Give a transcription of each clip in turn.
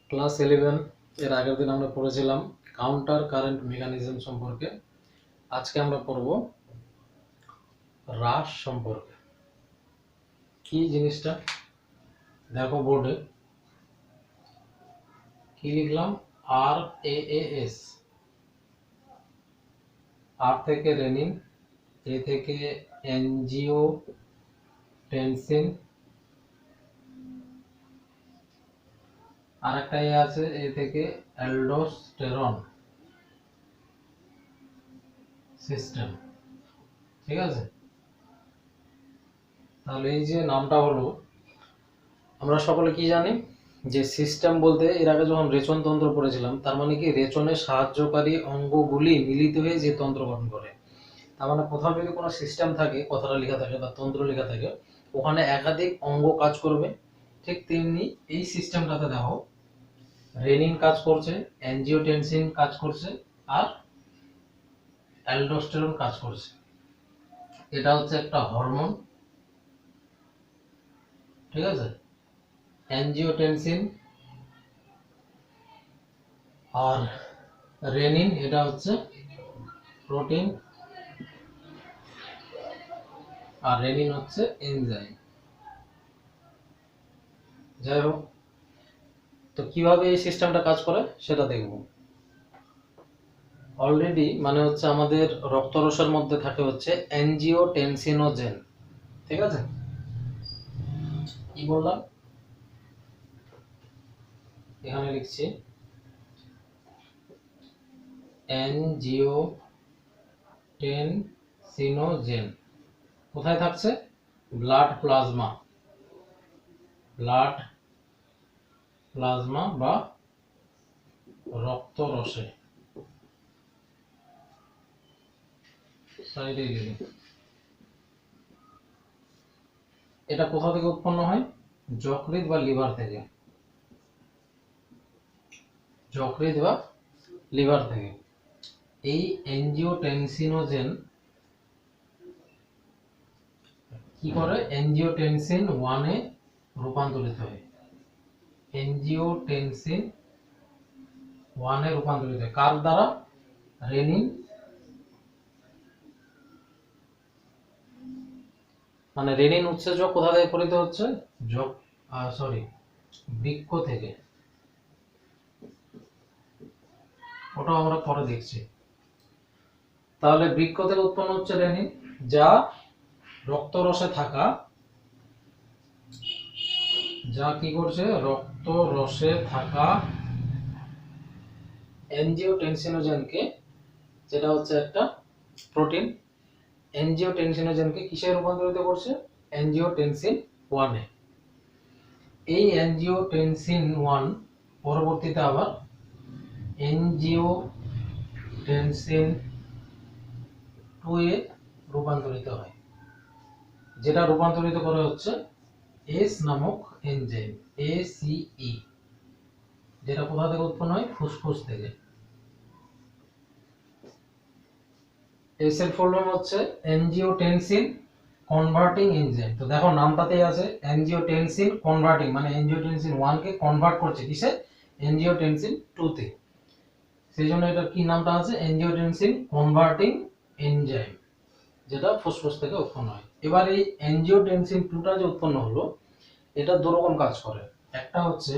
Class 11 এর আগের দিন আমরা পড়েছিলাম কাউন্টার কারেন্ট মেকানিজম সম্পর্কে। আজকে আমরা পড়ব হ্রাস সম্পর্কে। কি জিনিসটা দেখো বোর্ডে কি লিখলাম, RAAS। আর থেকে রেনিন, এ থেকে অ্যাঞ্জিওটেনসিন, আর একটা আছে এ থেকে অ্যালডোস্টেরন সিস্টেম। ঠিক আছে, তাহলে এই যে নামটা হলো, আমরা সকলে কি জানি যে সিস্টেম বলতে এর আগে যখন রেচনতন্ত্র পড়েছিলাম, তার মানে কি রেচনে সাহায্যকারী অঙ্গগুলি মিলিত হয়ে যে তন্ত্র গঠন করে। তার মানে কোথাও যদি কোনো সিস্টেম থাকে, কথাটা লেখা থাকে বা তন্ত্র লেখা থাকে, ওখানে একাধিক অঙ্গ কাজ করবে। ঠিক তেমনি এই সিস্টেমটাতে দেখো রেনিন কাজ করছে, অ্যাঞ্জিওটেনসিন কাজ করছে, আর অ্যালডোস্টেরন কাজ করছে। এটা হচ্ছে একটা হরমোন। ঠিক আছে, অ্যাঞ্জিওটেনসিন আর রেনিন এটা হচ্ছে প্রোটিন, আর রেনিন হচ্ছে এনজাইম। যাই হোক, তো কিভাবে এই সিস্টেমটা কাজ করে সেটা দেখব। অলরেডি মানে হচ্ছে আমাদের রক্তরসের মধ্যে থাকে হচ্ছে অ্যাঞ্জিওটেনসিনোজেন। ঠিক আছে, কি বললাম, এখানে লিখছি অ্যাঞ্জিওটেনসিনোজেন। কোথায় থাকছে? ব্লাড প্লাজমা, ব্লাড প্লাজমা বা রক্তরসে। সাইডে গেলে এটা কোথা থেকে উৎপন্ন হয়? যকৃৎ বা লিভার থেকে। যকৃৎ বা লিভার থেকে এই অ্যাঞ্জিওটেনসিনোজেন কি করে? অ্যাঞ্জিওটেনসিন 1 এ রূপান্তরিত হয়। অ্যাঞ্জিওটেনসিন 1 এ রূপান্তরিত হয় কার দ্বারা? রেনিন, মানে রেনিন উৎসেচক কোথা থেকে পরিত হচ্ছে? বৃক্ক থেকে। ওটা আমরা পরে দেখছি। তাহলে বৃক্ক থেকে উৎপন্ন হচ্ছে রেনিন, যা রক্তরসে থাকা, যা কি করছে? রক্তরসে থাকা অ্যাঞ্জিওটেনসিনোজেনকে, যেটা হচ্ছে একটা প্রোটিন, অ্যাঞ্জিওটেনসিনোজেনকে কিসে রূপান্তরিত করছে? অ্যাঞ্জিওটেনসিন 1 এ। এই অ্যাঞ্জিওটেনসিন 1 পরবর্তীতে আবার অ্যাঞ্জিওটেনসিন 2 এ রূপান্তরিত হয়, যেটা রূপান্তরিত করে হচ্ছে এস নামক এনজাইম, ACE, যেটা কোথা থেকে উৎপন্ন হয়? ফুসফুস থেকে। এস এর ফুল ফর্ম হচ্ছে অ্যাঞ্জিওটেনসিন কনভার্টিং এনজাইম। তো দেখো নামটাতেই আছে অ্যাঞ্জিওটেনসিন কনভার্টিং, মানে অ্যাঞ্জিওটেনসিন 1 কে কনভার্ট করছে কিসে? অ্যাঞ্জিওটেনসিন 2 তে। সেই জন্য এটা কি নামটা আছে? অ্যাঞ্জিওটেনসিন কনভার্টিং এনজাইম, যেটা ফুসফুস থেকে উৎপন্ন হয়। এবার এই অ্যাঞ্জিওটেনসিন 2 টা যে উৎপন্ন হলো, এটা দু রকম কাজ করে। একটা হচ্ছে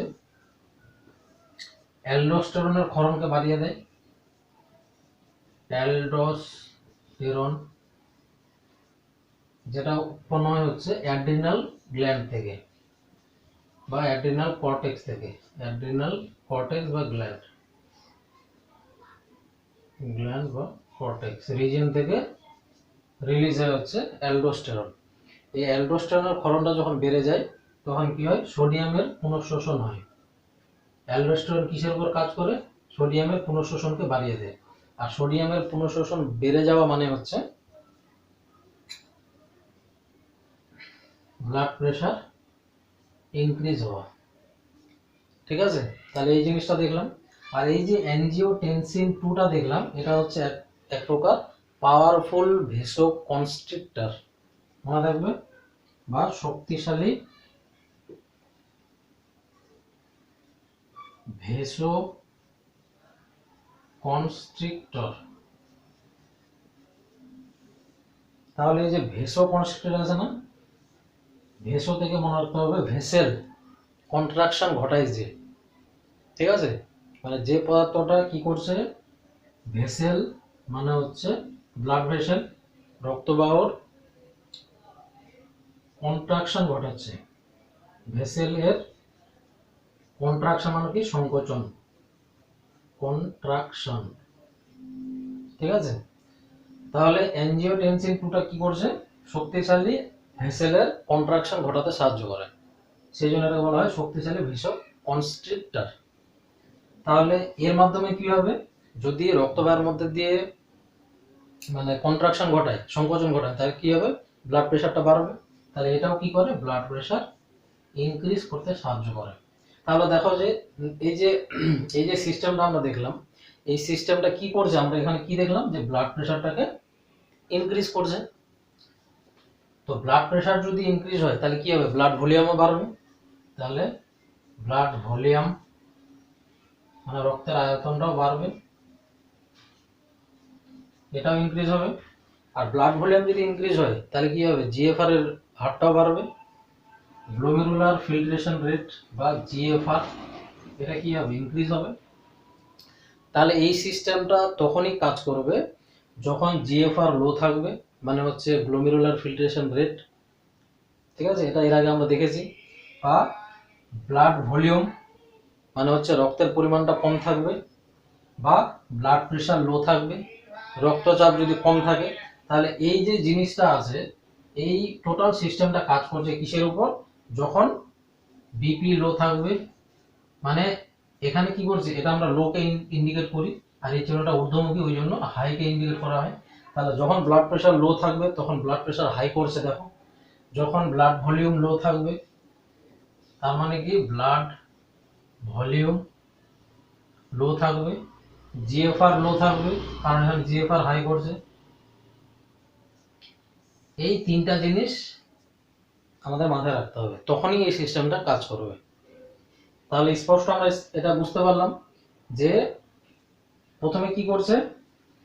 অ্যালডোস্টেরনের ক্ষরণকে বাড়িয়ে দেয়, অ্যালডোস্টেরন, যেটা উৎপন্ন হয় হচ্ছে অ্যাড্রিনাল গ্ল্যান্ড থেকে বা অ্যাড্রিনাল কর্টেক্স থেকে। অ্যাড্রিনাল কর্টেক্স বা গ্ল্যান্ড বা কর্টেক্স রিজিয়ন থেকে রিলিজ হয় হচ্ছে অ্যালডোস্টেরন। এই অ্যালডোস্টেরনের ক্ষরণটা যখন বেড়ে যায়, তখন কি হয়? সোডিয়ামের পুনঃশোষণ হয়। অ্যালডোস্টেরন কিসের উপর কাজ করে? সোডিয়ামের পুনঃশোষণকে বাড়িয়ে দেয়। আর সোডিয়ামের পুনঃশোষণ বেড়ে যাওয়া মানে হচ্ছে ব্লাড প্রেশার ইনক্রিজ হওয়া। ঠিক আছে, তাহলে এই জিনিসটা দেখলাম। আর এই যে অ্যাঞ্জিওটেনসিন 2 টা দেখলাম, এটা হচ্ছে এক প্রকার পাওয়ারফুল ভেসো কনস্ট্রিক্টর, মনে রাখবে, বা শক্তিশালী ভেসো কনস্ট্রিক্টর। তাহলে এই যে ভেসো কনস্ট্রিক্টর আছে না, ভেসো থেকে মনে রাখতে হবে ভেসেল, কন্ট্রাকশন ঘটায় যে, ঠিক আছে, মানে যে পদার্থটা কি করছে, ভেসেল মানে হচ্ছে ব্লাড ভেসেল, রক্তবাহর কন্ট্রাকশন ঘটাচ্ছে। ভেসেল এর কন্ট্রাকশন মানে কি সংকোচন, কন্ট্রাকশন, ঠিক আছে। তাহলে অ্যাঞ্জিওটেনসিন 2টা কি করছে, শক্তিশালী ভেসেলের কন্ট্রাকশন ঘটাতে সাহায্য করে, সেই জন্য এটা বলা হয় শক্তিশালী ভেসো কনস্ট্রিক্টর। তাহলে এর মাধ্যমে কি হবে, যদি রক্তবাহের মধ্যে দিয়ে মানে কন্ট্রাকশন ঘটায়, সংকোচন ঘটায়, তাহলে কি হবে, ব্লাড প্রেশারটা বাড়বে। তাহলে এটাও কি করে, ব্লাড প্রেশার ইনক্রিজ করতে সাহায্য করে। তাহলে দেখো যে এই যে সিস্টেমটা আমরা দেখলাম, এই সিস্টেমটা কি করছে, আমরা এখানে কি দেখলাম, যে ব্লাড প্রেশারটাকে ইনক্রিজ করছে। তো ব্লাড প্রেশার যদি ইনক্রিজ হয় তাহলে কি হবে, ব্লাড ভলিউমও বাড়বে। তাহলে ব্লাড ভলিউম মানে রক্তের আয়তনটাও বাড়বে, এটাও ইনক্রিজ হবে। আর ব্লাড ভলিউম যদি ইনক্রিজ হয় তাহলে কি হবে, জিএফআর এর হারটাও বাড়বে, গ্লোমেরুলার ফিল্ট্রেশন রেট বা জিএফআর, এটা কি হবে, ইনক্রিজ হবে। তাহলে এই সিস্টেমটা তখনই কাজ করবে যখন জিএফআর লো থাকবে, মানে হচ্ছে গ্লোমেরুলার ফিল্ট্রেশন রেট, ঠিক আছে, এটা এর আগে আমরা দেখেছি। বা ব্লাড ভলিউম মানে হচ্ছে রক্তের পরিমাণটা কম থাকবে, বা ব্লাড প্রেশার লো থাকবে, রক্তচাপ যদি কম থাকে। তাহলে এই যে জিনিসটা আছে, এই টোটাল সিস্টেমটা কাজ করছে কিসের উপর, যখন বিপি লো থাকবে, মানে এখানে কি করছে, এটা আমরা লোকে ইন্ডিকেট করি, আর এই চিহ্নটা ঊর্ধ্বমুখী, ওই জন্য হাইকে ইন্ডিকেট করা হয়। তাহলে যখন ব্লাড প্রেশার লো থাকবে তখন ব্লাড প্রেশার হাই করছে, দেখো। যখন ব্লাড ভলিউম লো থাকবে তার মানে কি, ব্লাড ভলিউম লো থাকবে, জিএফআর লো থাকবে, কারণ এখানে জিএফআর হাই করছে। এই তিনটা জিনিস আমাদের মাথায় রাখতে হবে, তখনই এই সিস্টেমটা কাজ করবে। তাহলে স্পষ্ট আমরা এটা বুঝতে পারলাম যে প্রথমে কি করছে,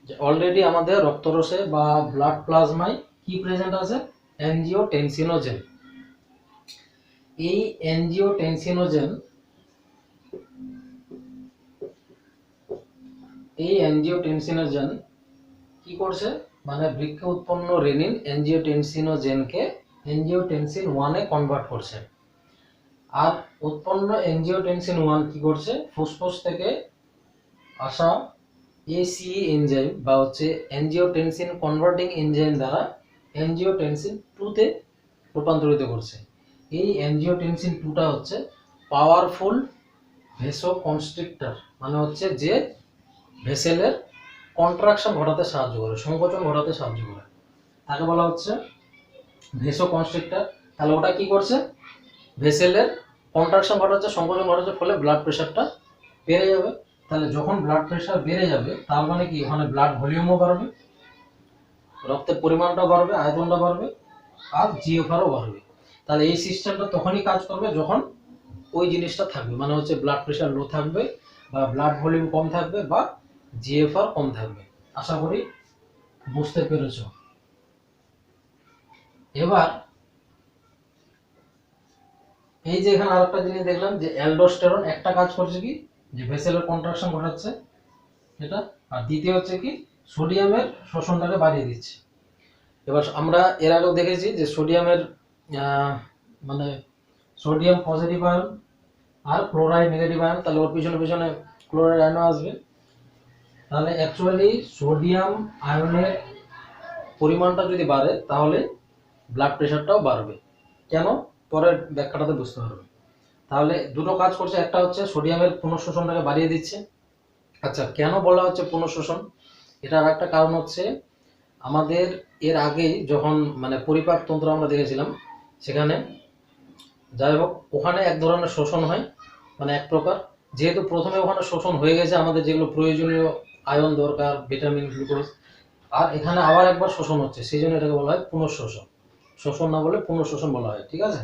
যে অলরেডি আমাদের রক্তরসে বা ব্লাড প্লাজমায় কি প্রেজেন্ট আছে, অ্যাঞ্জিওটেনসিনোজেন। এই অ্যাঞ্জিওটেনসিনোজেন কি করছে, মানে বৃক্কে উৎপন্ন রেনিন অ্যাঞ্জিওটেনসিনোজেনকে অ্যাঞ্জিওটেনসিন 1 এ কনভার্ট করছে। আর উৎপন্ন অ্যাঞ্জিওটেনসিন 1 কি করছে, ফুসফুস থেকে আসা এসি এনজাইম বা হচ্ছে অ্যাঞ্জিওটেনসিন কনভার্টিং এনজাইম দ্বারা অ্যাঞ্জিওটেনসিন 2 তে রূপান্তরিত করছে। এই অ্যাঞ্জিওটেনসিন 2টা হচ্ছে পাওয়ারফুল ভেসো কনস্ট্রিক্টর, মানে হচ্ছে যে ভেসেলের কন্ট্রাকশন ঘটাতে সাহায্য করে, সংকোচন ঘটাতে সাহায্য করে, তাকে বলা হচ্ছে ভেসো কনস্ট্রিক্টর। তাহলে ওটা কি করছে, ভেসেলের কন্ট্রাকশন ঘটাচ্ছে, সংকোচন ঘটাচ্ছে, ফলে ব্লাড প্রেশারটা বেড়ে যাবে। তাহলে যখন ব্লাড প্রেশার বেড়ে যাবে তার মানে কি, ওখানে ব্লাড ভলিউমও বাড়বে, রক্তের পরিমাণটাও বাড়বে, আয়তনটা বাড়বে, আর জিএফআরও বাড়বে। তাহলে এই সিস্টেমটা তখনই কাজ করবে যখন ওই জিনিসটা থাকবে, মানে হচ্ছে ব্লাড প্রেশার লো থাকবে, বা ব্লাড ভলিউম কম থাকবে, বা জিএফআর কম থাকবে। আশা করি বুঝতে পেরেছো। এবার এই যে এখানে আরেকটা জিনিস দেখলাম, যে অ্যালডোস্টেরন একটা কাজ করছে কি, যে ভেসেলের কন্ট্রাকশন ঘটাচ্ছে এটা, আর দ্বিতীয় হচ্ছে কি, সোডিয়ামের শোষণটাকে বাড়িয়ে দিচ্ছে। এবার আমরা এর আগেও দেখেছি যে সোডিয়ামের মানে সোডিয়াম পজিটিভ আয়ন আর ক্লোরাইড নেগেটিভ আয়ন, তাহলে ওর পিছনে পিছনে ক্লোরাইড আয়নও আসবে। তাহলে অ্যাকচুয়ালি সোডিয়াম আয়নের পরিমাণটা যদি বাড়ে তাহলে ব্লাড প্রেশারটাও বাড়বে। কেন, পরের ব্যাখ্যাটাতে বুঝতে পারবে। তাহলে দুটো কাজ করছে, একটা হচ্ছে সোডিয়ামের পুনঃশোষণটাকে বাড়িয়ে দিচ্ছে। আচ্ছা, কেন বলা হচ্ছে পুনঃশোষণ, এটার একটা কারণ হচ্ছে আমাদের এর আগেই যখন মানে পরিপাক তন্ত্র আমরা দেখেছিলাম, সেখানে যাই হোক ওখানে এক ধরনের শোষণ হয়, মানে এক প্রকার, যেহেতু প্রথমে ওখানে শোষণ হয়ে গেছে আমাদের যেগুলো প্রয়োজনীয় আয়ন দরকার, ভিটামিন, গ্লুকোজ, আর এখানে আবার একবার শোষণ হচ্ছে, সেই জন্য এটাকে বলা হয় পুনঃশোষণ। শোষণ না বলে পুনঃশোষণ বলা হয়, ঠিক আছে।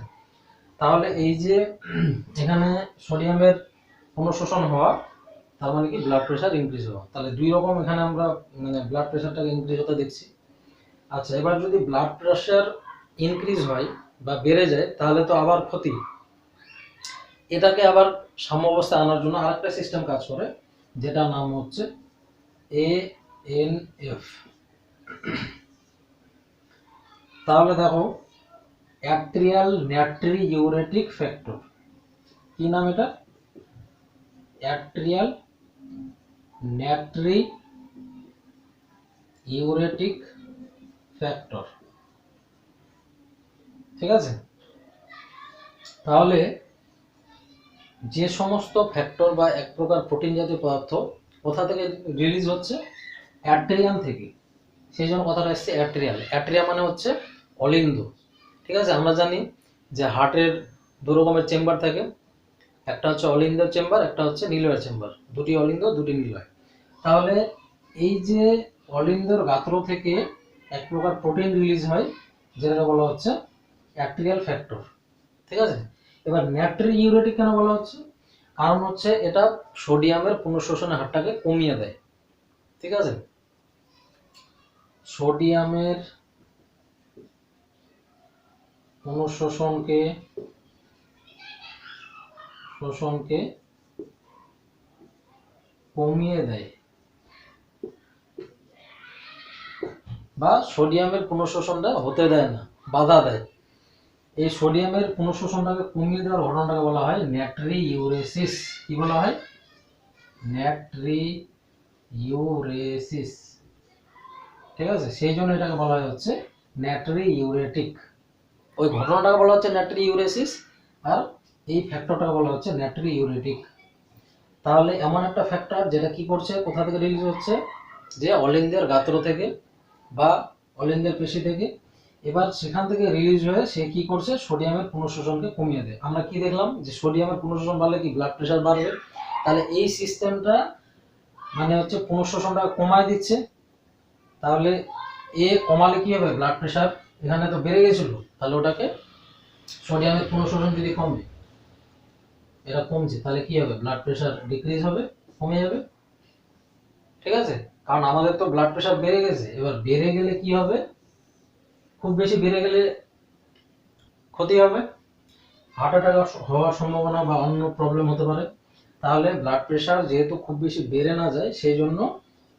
তাহলে এই যে এখানে সোডিয়ামের পুনঃশোষণ হওয়া, তার মানে কি ব্লাড প্রেশার ইনক্রিজ হওয়া। তাহলে দুই রকম এখানে আমরা মানে ব্লাড প্রেশারটাকে ইনক্রিজ হতে দেখছি। আচ্ছা, এবার যদি ব্লাড প্রেশার ইনক্রিজ হয় বা বেড়ে যায় তাহলে তো আবার ক্ষতি। এটাকে আবার সাম্য অবস্থায় আনার জন্য আরেকটা সিস্টেম কাজ করে, যেটা নাম হচ্ছে ANF। তাহলে দেখো, অ্যাট্রিয়াল নাট্রিইউরেটিক ফ্যাক্টর, কি নাম এটা? অ্যাট্রিয়াল নাট্রিইউরেটিক ফ্যাক্টর, ঠিক আছে? তাহলে যে সমস্ত ফ্যাক্টর বা এক প্রকার প্রোটিন জাতীয় পদার্থ কোথা থেকে রিলিজ হচ্ছে? অ্যাট্রিয়াম থেকে। সেই জন্য কথাটা এসছে অ্যাট্রিয়াল। অ্যাট্রিয়া মানে হচ্ছে অলিন্দ, ঠিক আছে? আমরা জানি যে হার্টের দু রকমের চেম্বার থাকে, একটা হচ্ছে অলিন্দের চেম্বার, একটা হচ্ছে নিলয়ের চেম্বার। দুটি অলিন্দ দুটি নিলয়। তাহলে এই যে অলিন্দর গাত্র থেকে এক প্রকার প্রোটিন রিলিজ হয়, যেটা বলা হচ্ছে অ্যাট্রিয়াল ফ্যাক্টর, ঠিক আছে? এবার নাট্রিইউরেটিক কেন বলা হচ্ছে? কারণ হচ্ছে এটা সোডিয়ামের পুনঃশোষণের হারটাকে কমিয়ে দেয়, ঠিক আছে? সোডিয়ামের পুনঃশোষণকে কমিয়ে দেয়, বা সোডিয়ামের পুনঃশোষণটা হতে দেয় না, বাধা দেয়। এই সোডিয়ামের পুনঃশোষণটাকে কমিয়ে দেওয়ার ঘটনাটাকে বলা হয় নাট্রিইউরেসিস। কি বলা হয়? নাট্রিইউরেসিস, ঠিক আছে? সেই জন্য এটাকে বলা হয় হচ্ছে নাট্রিইউরেটিক। ওই ঘটনাটাকে বলা হচ্ছে নাট্রিইউরেসিস, আর এই ফ্যাক্টরটাকে বলা হচ্ছে নাট্রিইউরেটিক। তাহলে এমন একটা ফ্যাক্টর যেটা কি করছে, কোথা থেকে রিলিজ হচ্ছে? যে অলিন্দের গাত্র থেকে বা অলিন্দের পেশি থেকে। এবার সেখান থেকে রিলিজ হয়ে সে কি করছে? সোডিয়ামের পুনঃশোষণকে কমিয়ে দেয়। আমরা কি দেখলাম? যে সোডিয়ামের পুনঃশোষণ বাড়লে কি ব্লাড প্রেশার বাড়বে। তাহলে এই সিস্টেমটা মানে হচ্ছে পুনঃশোষণটা কমায় দিচ্ছে। তাহলে কমালে কি হবে? ব্লাড প্রেশার এখানে তো বেড়ে গেছিল, তাহলে ওটাকে সোডিয়ামের পুনঃশোষণ যদি কমে, এটা কমছে, তাহলে কি হবে? ব্লাড প্রেশার ডিক্রিজ হবে, কমে যাবে, ঠিক আছে? কারণ আমাদের তো ব্লাড প্রেশার বেড়ে গেছে। এবার বেড়ে গেলে কি হবে? খুব বেশি বেড়ে গেলে ক্ষতি হবে, হার্ট অ্যাটাক হওয়ার সম্ভাবনা বা অন্য প্রবলেম হতে পারে। তাহলে ব্লাড প্রেশার যেহেতু খুব বেশি বেড়ে না যায়, সেই জন্য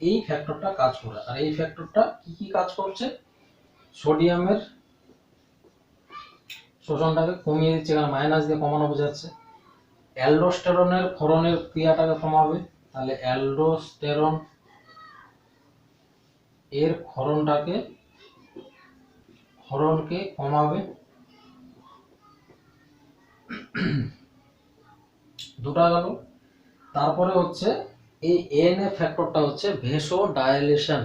এই ফ্যাক্টরটা কাজ করে। আর এই ফ্যাক্টরটা কি কি কাজ করছে? সোডিয়ামের শোষণটাকে কমিয়ে দিচ্ছে, কারণ মাইনাস দিয়ে কমানো বোঝাচ্ছে। অ্যালডোস্টেরনের ক্ষরণের ক্রিয়াটাকে কমাবে, তাহলে অ্যালডোস্টেরন এর ক্ষরণকে কমাবে। দুটা গেল। তারপরে হচ্ছে এই এএনএফ ফ্যাক্টরটা হচ্ছে ভেসো ডাইলেশন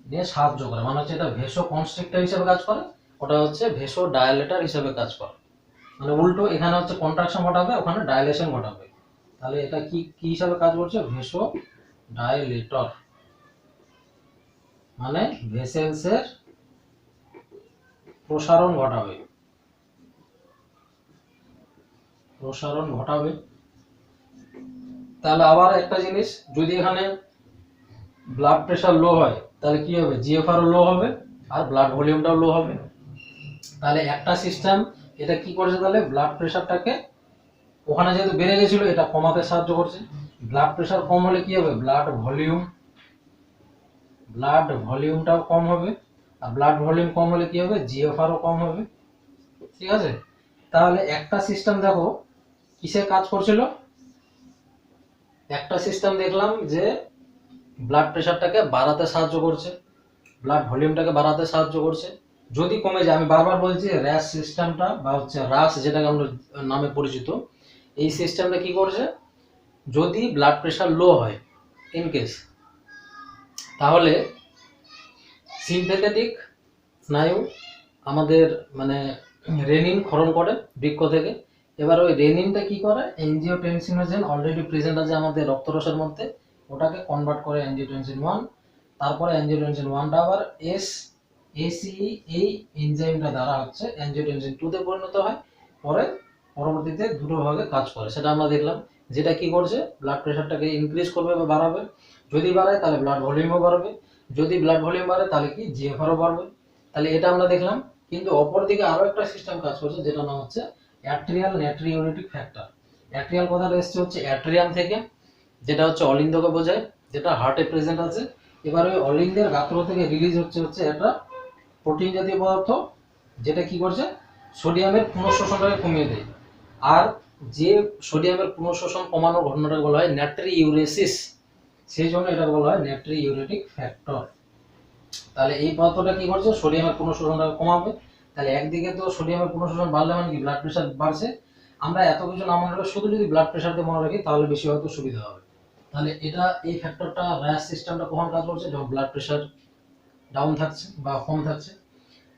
নিয়ে সাহায্য করে, মানে হচ্ছে এটা ভেসো কনস্ট্রিক্টর হিসেবে কাজ করে, ওটা হচ্ছে ভেসো ডায়ালেটর হিসেবে কাজ করে। মানে উল্টো, এখানে হচ্ছে কন্ট্রাকশন ঘটাবে, ওখানে ডাইলেশন ঘটাবে। তাহলে এটা কি কি হিসাবে কাজ করছে? ভেসো ডাইলেটর, মানে ভেসেলসের প্রসারণ ঘটাবে। তাহলে আবার একটা জিনিস, যদি এখানে ব্লাড প্রেশার লো হয় তাহলে কি হবে? জিএফআরও লো হবে আর ব্লাড ভলিউমটাও লো হবে। তাহলে একটা সিস্টেম এটা কি করছে? তাহলে ব্লাড প্রেশারটাকে ওখানে যেহেতু বেড়ে গেছিল, এটা কমাতে সাহায্য করছে। ব্লাড প্রেশার কম হলে কি হবে? ব্লাড ভলিউমটাও কম হবে, আর ব্লাড ভলিউম কম হলে কি হবে? জিএফআরও কম হবে, ঠিক আছে? তাহলে একটা সিস্টেম দেখো কিসে কাজ করছিল। একটা সিস্টেম দেখলাম যে ব্লাড প্রেশারটাকে বাড়াতে সাহায্য করছে, ব্লাড ভলিউমটাকে বাড়াতে সাহায্য করছে। যদি কমে যায়, আমি বারবার বলছি র্যাশ সিস্টেমটা বা হচ্ছে রাস যেটাকে আমরা নামে পরিচিত, এই সিস্টেমটা কি করছে? যদি ব্লাড প্রেশার লো হয় ইন কেস, তাহলে সিম্প্যাথেটিক স্নায়ু আমাদের মানে রেনিন ক্ষরণ করে বৃক্ক থেকে। এবার ওই রেনিনটা কি করে? এনজিওটেনসিনোজেন অলরেডি প্রেজেন্ট আছে আমাদের রক্তরসের মধ্যে, ওটাকে কনভার্ট করে এনজিওটেনসিন 1। তারপরে এনজিওটেনসিন 1টা আবার এসি এই এনজাইমটা দ্বারা হচ্ছে এনজিওটেনসিন 2 তে পরিণত হয়। পরে পরবর্তীতে দুটো ভাগে কাজ করে, সেটা আমরা দেখলাম। যেটা কি করছে, ব্লাড প্রেশারটাকে ইনক্রিজ করবে বা বাড়াবে, যদি বাড়ায় তাহলে ব্লাড ভলিউমও বাড়বে, যদি ব্লাড ভলিউম বাড়ে তাহলে কি জিএফআরও বাড়বে। তাহলে এটা আমরা দেখলাম। কিন্তু অপরদিকে আরো একটা সিস্টেম কাজ করছে, যেটা নাম হচ্ছে অ্যাট্রিয়াল নাট্রিউরেটিক ফ্যাক্টর। অ্যাট্রিয়াল কথাটা এসছে হচ্ছে অ্যাট্রিয়াম থেকে, যেটা হচ্ছে অলিন্দকে বোঝায়, যেটা হার্টে প্রেজেন্ট আছে। এবার ওই অলিন্দের গাত্র থেকে রিলিজ হচ্ছে একটা প্রোটিন জাতীয় পদার্থ, যেটা কি করছে, সোডিয়ামের পুনঃশোষণটাকে কমিয়ে দেয়। আর যে সোডিয়ামের পুনঃশোষণ কমানোর ঘটনাটা বলা হয় নাট্রিইউরেসিস, সেই জন্য এটা বলা হয় নাট্রিইউরেটিক ফ্যাক্টর। তাহলে এই পদার্থটা কি করছে, সোডিয়ামের পুনঃশোষণটাকে কমাবে। তাহলে একদিকে তো সোডিয়ামের পুনঃশোষণ বাড়লে মানে কি ব্লাড প্রেশার বাড়ছে। আমরা এত কিছু না মনে রাখি, শুধু যদি ব্লাড প্রেশার দিয়ে মনে রাখি তাহলে বেশি হয়তো সুবিধা হবে। তাহলে এটা এই ফ্যাক্টরটা র্যাশ সিস্টেমটা কখন কাজ করছে, যখন ব্লাড প্রেশার ডাউন থাকছে বা কম থাকছে।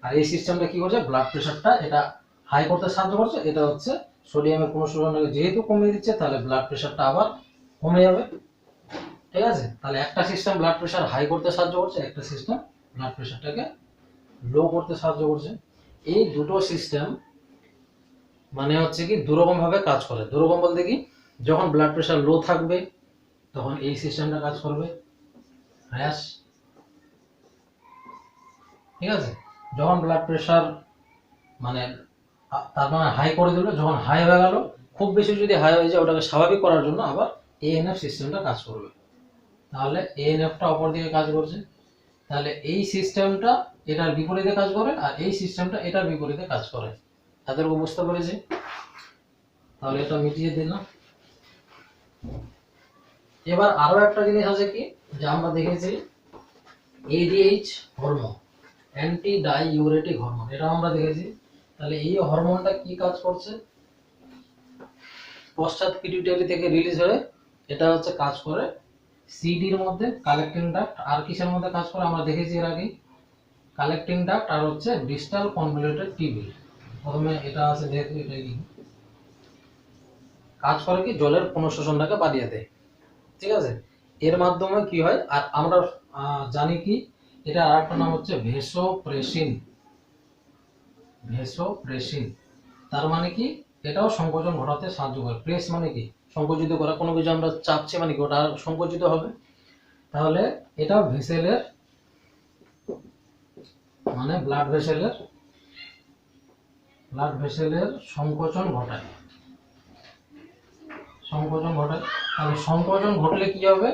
আর এই সিস্টেমটা কি করছে, ব্লাড প্রেশারটা এটা হাই করতে সাহায্য করছে। এটা হচ্ছে সোডিয়ামের পুনঃশোষণকে যেহেতু কমিয়ে দিচ্ছে, তাহলে ব্লাড প্রেশারটা আবার কমে যাবে। ঠিক আছে, তাহলে একটা সিস্টেম ব্লাড প্রেশার হাই করতে সাহায্য করছে, একটা সিস্টেম ব্লাড প্রেশারটাকে লো করতে সাহায্য করছে। এই দুটো সিস্টেম মানে হচ্ছে কি দুরকম ভাবে কাজ করে। দুরকম বলতে কি, যখন ব্লাড প্রেশার লো থাকবে তখন এই সিস্টেমটা কাজ করবে, র্যাশ। ঠিক আছে, যখন ব্লাড প্রেশার মানে তার মানে হাই করে দিল, যখন হাই হয়ে গেল, খুব বেশি যদি হাই হয়ে যায় ওটাকে স্বাভাবিক করার জন্য আবার এএনএফ সিস্টেমটা কাজ করবে। তাহলে এএনএফটা অপর দিকে কাজ করছে। তাহলে এই সিস্টেমটা এটার বিপরীতে কাজ করে, আর এই সিস্টেমটা এটার বিপরীতে কাজ করে। তাদেরকে বুঝতে পেরেছি? তাহলে এটা মিটিয়ে দিলাম। এবার আরো একটা জিনিস আছে কি, যে আমরা দেখেছি ADH hormone, anti diuretic hormone, এটা আমরা দেখেছি। তাহলে এই হরমোনটা কি কাজ করছে, পশ্চাৎ পিটুইটারি থেকে রিলিজ হয়ে এটা হচ্ছে কাজ করে সিডির মধ্যে, কালেক্টিং ডাক্ট। আর কিসের মধ্যে কাজ করে আমরা দেখেছি এর আগে, কালেক্টিং ডাক্ট আর হচ্ছে ডিস্টাল কনভলিউটেড টিউবিল। প্রথমে এটা আছে, যেহেতু এটা কাজ করে কি জলের পুনঃশোষণটাকে বাড়িয়ে দেয়। ঠিক আছে, এর মাধ্যমে কি হয়, আর আমরা জানি কি এটা আরেকটা নাম হচ্ছে ভেসোপ্রেসিন। ভেসোপ্রেসিন তার মানে কি, এটাও সংকোচন ঘটাতে সাহায্য করে। প্রেস মানে কি সংকুচিত করা, কোনো কিছু আমরা চাপছি মানে কি ওটা সংকুচিত হবে। তাহলে এটা ভেসেলের মানে ব্লাড ভেসেলের সংকোচন ঘটায়। তাহলে সংকোচন ঘটলে কি হবে,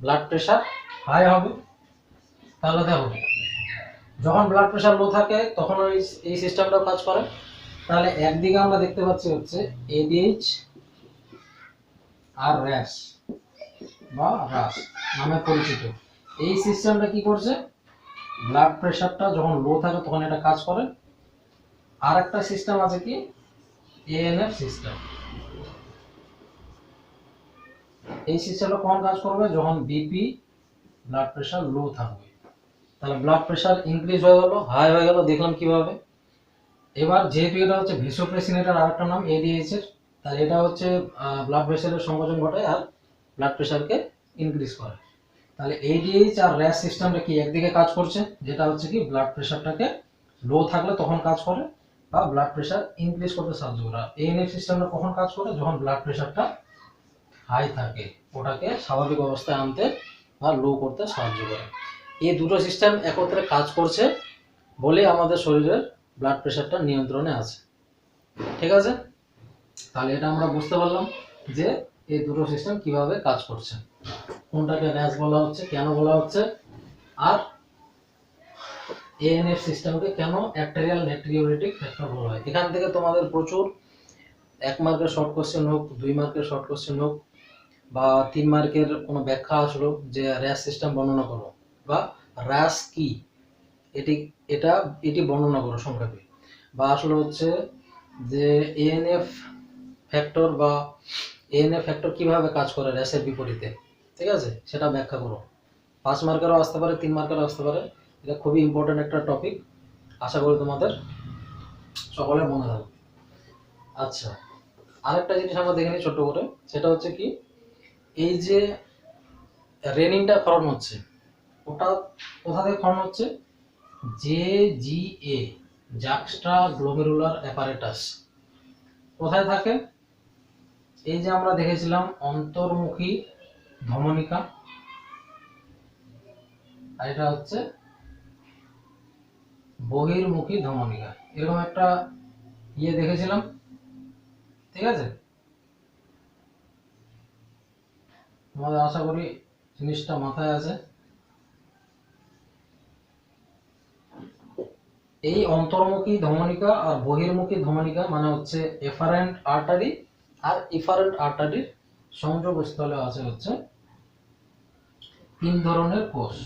ব্লাড প্রেশার হাই হবে। তাহলে দেখো, যখন ব্লাড প্রেশার লো থাকে তখন এই সিস্টেমটাও কাজ করে। তাহলে একদিকে আমরা দেখতে পাচ্ছি হচ্ছে এডিএইচ আর র্যাশ বা হ্রাস নামে পরিচিত। এই সিস্টেমটা কি করছে, ব্লাড প্রেশারটা যখন লো থাকে তখন এটা কাজ করে। আর একটা সিস্টেম আছে কি, এএনএফ সিস্টেম। এই সিস্টেমটা কখন কাজ করবে, যখন বিপি ব্লাড প্রেশার লো থাকবে। তাহলে ব্লাড প্রেশার ইনক্রিজ হয়ে গেল, হাই হয়ে গেল, দেখলাম কিভাবে। এবার যেহেতু এটা হচ্ছে ভেসোপ্রেসিন, এটার আরেকটা নাম এডিএইচ এর, তাহলে এটা হচ্ছে ব্লাড প্রেশারের সংকোচন ঘটায় আর ব্লাড প্রেশারকে ইনক্রিজ করে। তাহলে এডিএইচ আর র্যাশ সিস্টেমটা কি একদিকে কাজ করছে, যেটা হচ্ছে কি ব্লাড প্রেশারটাকে লো থাকলে তখন কাজ করে বা ব্লাড প্রেশার ইনক্রিজ করতে সাহায্য করে। এএনএফ সিস্টেমটা কখন কাজ করে, যখন ব্লাড প্রেশারটা হাই থাকে, ওটাকে স্বাভাবিক অবস্থায় আনতে বা লো করতে সাহায্য করে। এই দুটো সিস্টেম একত্রে কাজ করছে বলে আমাদের শরীরের ব্লাড প্রেশারটা নিয়ন্ত্রণে আছে। ঠিক আছে, তাহলে এটা আমরা বুঝতে পারলাম যে এই দুটো সিস্টেম কিভাবে কাজ করছে, কোনটাকে র্যাশ বলা হচ্ছে, কেন বলা হচ্ছে, আর এএনএফ সিস্টেমকে কেন অ্যাট্রিয়াল নাট্রিউরেটিক ফ্যাক্টর বলা হয়। এখান থেকে তোমাদের প্রচুর 1 মার্কের শর্ট কোশ্চেন হোক, 2 মার্কের শর্ট কোশ্চেন হোক, বা 3 মার্কের কোনো ব্যাখ্যা আসলো যে র্যাশ সিস্টেম বর্ণনা করো বা র্যাশ কি এটি বর্ণনা করো সংক্ষেপে, বা আসলে হচ্ছে যে এএনএফ ফ্যাক্টর বা এএনএফ ফ্যাক্টর কিভাবে কাজ করে র্যাশের বিপরীতে, ঠিক আছে, সেটা ব্যাখ্যা করো। 5 মার্কেরও আসতে পারে, 3 মার্কেরও আসতে পারে। এটা খুবই ইম্পর্টেন্ট একটা টপিক, আশা করি তোমাদের সকলের মনে থাকবে। আচ্ছা, আরেকটা জিনিস আমরা দেখে নিই ছোট্ট করে, সেটা হচ্ছে কি, এই যে রেনিনটা ক্ষরণ হচ্ছে, ওটা কোথা থেকে ক্ষরণ হচ্ছে, জেজিএ জাক্সট্রা গ্লোমেরুলার অ্যাপারেটাস, কোথায় থাকে? এই যে আমরা দেখেছিলাম অন্তর্মুখী ধমনিকা, আর এটা হচ্ছে বহির্মুখী ধমনিকা। এরকম একটা দেখেছিলাম, ঠিক আছে? তোমাদের আশা করি জিনিসটা মাথায় আছে। এই অন্তর্মুখী ধমনিকা আর বহির্মুখী ধমনিকা মানে হচ্ছে এফারেন্ট আর্টারি আর ইফারেন্ট আর্টারির সংযোগস্থলে আছে হচ্ছে 3 ধরনের কোষ।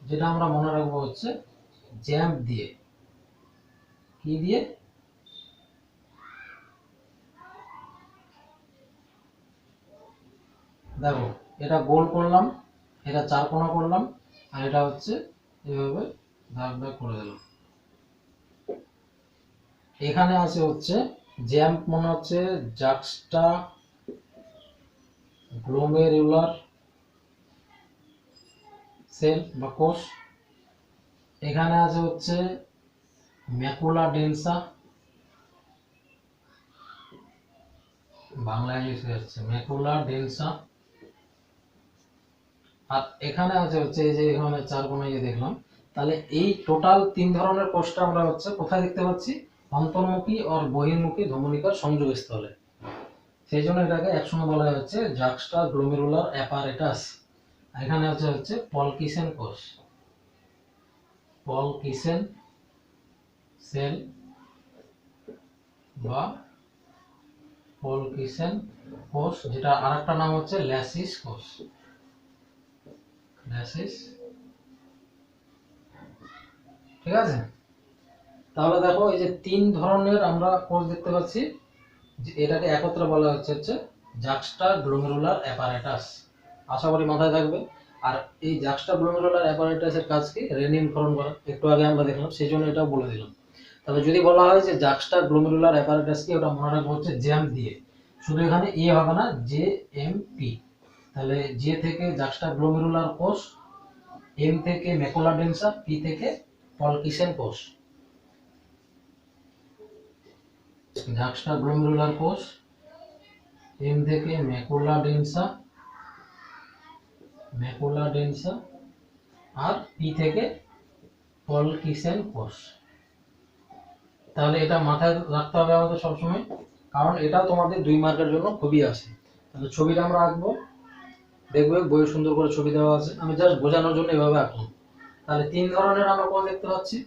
যেটা আমরা মনে রাখবো হচ্ছে জ্যাম্প দিয়ে। কি দিয়ে? দেখো, এটা গোল করলাম, এটা 4 কোণা করলাম, আর এটা হচ্ছে এভাবে দাগ দাগ করে দিলাম। এখানে আছে হচ্ছে জ্যাম্প মনে হচ্ছে জাক্সটা গ্লোমেরুলার সেল বা কোষ। এখানে আছে হচ্ছে ম্যাকুলা ডেন্সা, বাংলা ইংলিশে হচ্ছে ম্যাকুলা ডেন্সা। আর এখানে আছে হচ্ছে এই যে এখানে 4 কোণা দেখলাম। তাহলে এই টোটাল 3 ধরনের কোষটা আমরা হচ্ছে কোথায় দেখতে পাচ্ছি? অন্তর্মুখী আর বহির্মুখী ধমনিকার সংযোগস্থলে। সেই জন্য এটাকে একসঙ্গে বলা হচ্ছে জাক্সটা গ্লোমেরুলার অ্যাপারেটাস। এখানে আছে হচ্ছে পলকিসেন কোষ, পলকিসেন সেল বা পলকিসেন কোষ, যেটা আরেকটা নাম হচ্ছে ল্যাসিস কোষ। ল্যাসিস, ঠিক আছে? তাহলে দেখো এই যে 3 ধরনের আমরা কোষ দেখতে পাচ্ছি, এটাকে একত্রে বলা হচ্ছে জাক্সটা গ্লোমেরুলার অ্যাপারেটাস। আশা করি মাথায় থাকবে। আর এই জাক্সটা গ্লোমেরুলার অ্যাপারেটাসের কাজ কি? রেনিন ক্ষরণ করা, একটু আগে আমরা দেখলাম, সেই জন্য এটাও বলে দিলাম। তবে যদি বলা হয় যে জাক্সটা গ্লোমেরুলার অ্যাপারেটাস কি, ওটা মনে রাখবো হচ্ছে জ্যাম দিয়ে। শুধু এখানে এ হবে না, জে এম পি। তাহলে জে থেকে জাক্সটা গ্লোমেরুলার কোষ, এম থেকে ম্যাকুলা ডেন্সা, পি থেকে পলকিসেন কোষ। জাক্সটা গ্লোমেরুলার কোষ, এম থেকে ম্যাকুলা ডেন্সা, আর পি থেকে পলকিসেন কোষ। তাহলে এটা মাথায় রাখতে হবে আমাদের সবসময়, কারণ এটা তোমাদের 2 মার্কের জন্য খুবই আসে। তাহলে ছবিটা আমরা আঁকবো, দেখবে বইয়ে সুন্দর করে ছবি দেওয়া আছে, আমি জাস্ট বোঝানোর জন্য এভাবে আঁকলাম। তাহলে 3 ধরনের আমরা কোষ দেখতে পাচ্ছি।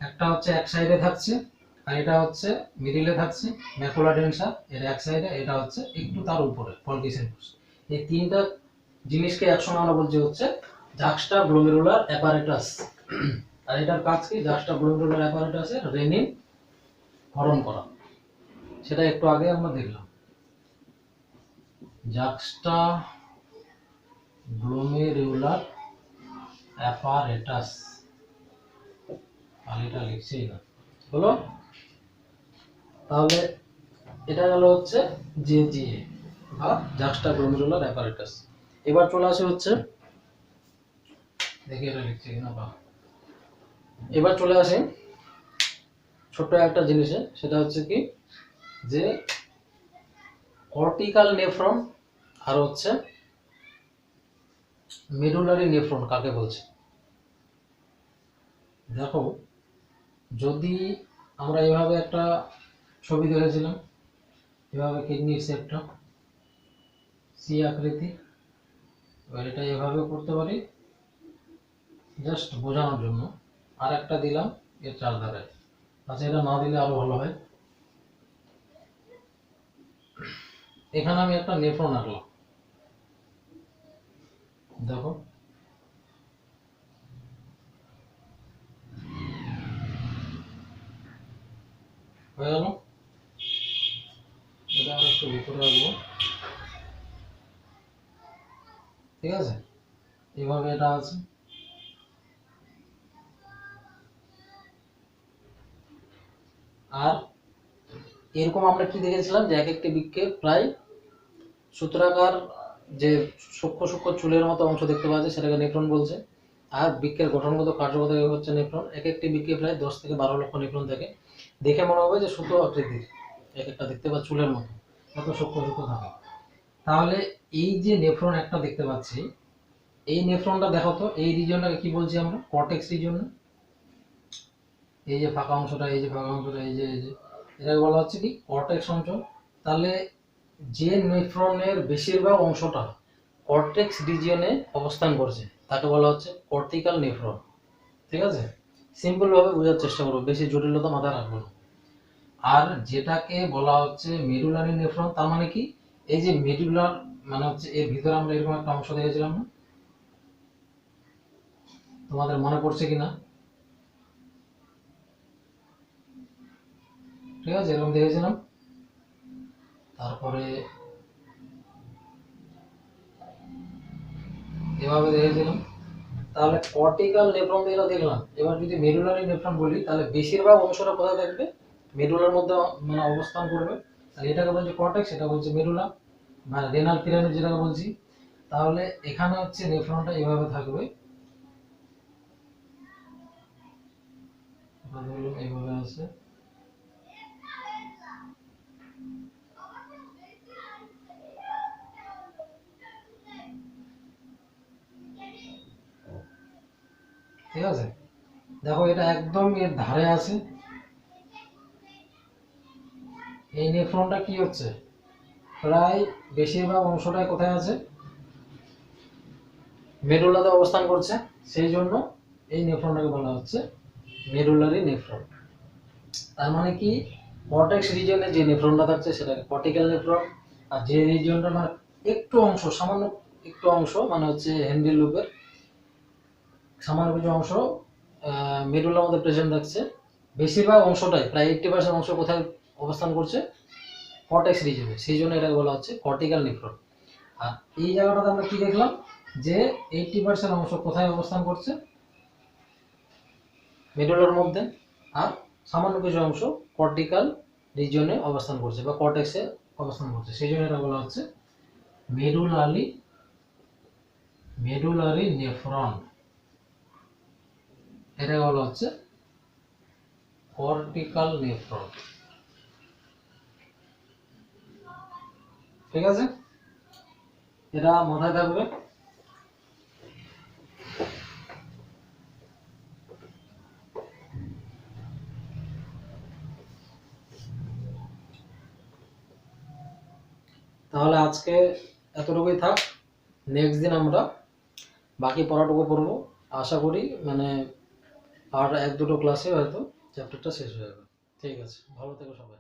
একটা হচ্ছে এক সাইডে থাকছে, আর এটা হচ্ছে মিডিলে থাকছে ম্যাকুলা ডেন্সা, এর এক সাইডে, এটা হচ্ছে একটু তার উপরে পলকিসেন কোষ। এই 3টা জিনিসকে একসঙ্গে আমরা বলছি হচ্ছে জাক্সটা গ্লোমেরুলার অ্যাপারেটাস। আর এটার কাজ কি? জাক্সটা গ্লোমেরুলার অ্যাপারেটাসের রেনিন ক্ষরণ করা, সেটা একটু আগে আমরা দেখলাম। জাক্সটা গ্লোমেরুলার অ্যাপারেটাস, আর এটা লিখছি না হলো। তাহলে এটা গেল হচ্ছে জেজিএ আর জাক্সটা গ্লোমেরুলার অ্যাপারেটাস। এবার চলে আসে হচ্ছে, দেখি এটা লিখছি কিনা বা, এবার চলে আসে ছোট্ট একটা জিনিসে, সেটা হচ্ছে কি যে কর্টিক্যাল নেফ্রন আর হচ্ছে মেডুলারি নেফ্রন কাকে বলছে। দেখো, যদি আমরা এভাবে একটা ছবি দেখেছিলাম, এভাবে কিডনির শেপটা সি আকৃতি, এবার এটা এভাবে করতে পারি জাস্ট বোঝানোর জন্য। আর একটা দিলাম এর চারধারে, আচ্ছা এটা না দিলে আরো ভালো হয়। এখানে আমি একটা নেফ্রন আঁকলাম, দেখো হয়ে গেল। এটা আর একটু ভিতরে রাখবো, ঠিক আছে? এভাবে এটা আছে। আর এরকম আমরা কি দেখেছিলাম যে এক একটি বৃক্ষে প্রায় সূত্রাকার যে সূক্ষ্ম সূক্ষ্ম চুলের মতো অংশ দেখতে পাওয়া যায়, সেটাকে নেফ্রন বলছে। আর বৃক্কের গঠনগত কার্যগত একক হচ্ছে নেফ্রন। এক একটি বৃক্কে প্রায় 10 থেকে 12 লক্ষ নেফ্রন থাকে। দেখে মনে হবে যে সুতো আকৃতির, এক একটা দেখতে বা চুলের মতো, এত সূক্ষ্ম সুতো থাকে। তাহলে এই যে নেফ্রন একটা দেখতে পাচ্ছি, এই নেফ্রনটা দেখো তো, এই রিজনটাকে কি বলছি আমরা? Cortex reason. এই যে ফাঁকা অংশটা, এই যে ফাঁকা অংশটা, এই যে এটাকে বলা হচ্ছে কি? কর্টেক্স অঞ্চল। তাহলে যে নেফ্রনের বেশিরভাগ অংশটা কর্টেক্স রিজিয়নে অবস্থান করছে তাকে বলা হচ্ছে কর্টিক্যাল নেফ্রন। ঠিক আছে, সিম্পল ভাবে বোঝার চেষ্টা করবো, বেশি জটিলতা মাথায় রাখবো না। আর যেটাকে বলা হচ্ছে মেডুলারি নেফ্রন, তার মানে কি? এই যে মেডুলার মানে হচ্ছে এর ভিতরে আমরা এরকম একটা অংশ দেখেছিলাম না? তোমাদের মনে পড়ছে কিনা? ঠিক আছে, এরকম দেখেছিলাম। তারপরে এভাবে দেখেছিলাম। তাহলে কর্টিক্যাল নেফ্রন যেটা দেখলাম, এবার যদি মেডুলারি নেফ্রন বলি তাহলে বেশিরভাগ অংশটা কোথায় থাকবে? মেডুলার মধ্যে মানে অবস্থান করবে। তাহলে এটাকে বলছে কর্টেক্স, এটা বলছে মেডুলা, মানে রেনাল পিরামিড যেটাকে বলছি। তাহলে এখানে হচ্ছে নেফ্রনটা এভাবে থাকবে, এইভাবে আছে। ঠিক আছে, দেখো এটা একদম এর ধারে আছে। এই নেফ্রনটা কি হচ্ছে? প্রায় বেশিরভাগ অংশটাই কোথায় আছে? মেডুলাতে অবস্থান করছে। সেই জন্য এই নেফ্রনটাকে বলা হচ্ছে মেডুলারি নেফ্রন। তার মানে কি? কর্টেক্স রিজিয়নে যে নেফ্রনটা থাকছে সেটাকে কর্টিক্যাল নেফ্রন, আর যে রিজিয়নটা মানে একটু অংশ, সামান্য একটু অংশ, মানে হচ্ছে হ্যান্ডেল লুপের সামান্য কিছু অংশ মেডুলার মধ্যে প্রেজেন্ট থাকছে, বেশিরভাগ অংশটাই প্রায় 80% অংশ কোথায় অবস্থান করছে? কর্টেক্স রিজিয়নে। সেই জন্য এটাকে বলা হচ্ছে কর্টিক্যাল নেফ্রন। আর এই জায়গাটাতে আমরা কি দেখলাম? যে 80% অংশ কোথায় অবস্থান করছে? মেডুলার মধ্যে। আর সামান্য কিছু অংশ কর্টিক্যাল রিজিয়নে অবস্থান করছে বা কর্টেক্সে অবস্থান করছে। সেই জন্য এটা বলা হচ্ছে মেডুলারি নেফ্রন। এটা বলা হচ্ছে কর্টিক্যাল নেফ্রন। ঠিক আছে, এটা মাথায় থাকবে। তাহলে আজকে এতটুকুই থাক। নেক্সট দিন আমরা বাকি পড়াটুকু পড়বো। আশা করি মানে আর 1-2 ক্লাসে হয়তো চ্যাপ্টারটা শেষ হয়ে যাবে। ঠিক আছে, ভালো থেকো সবাই।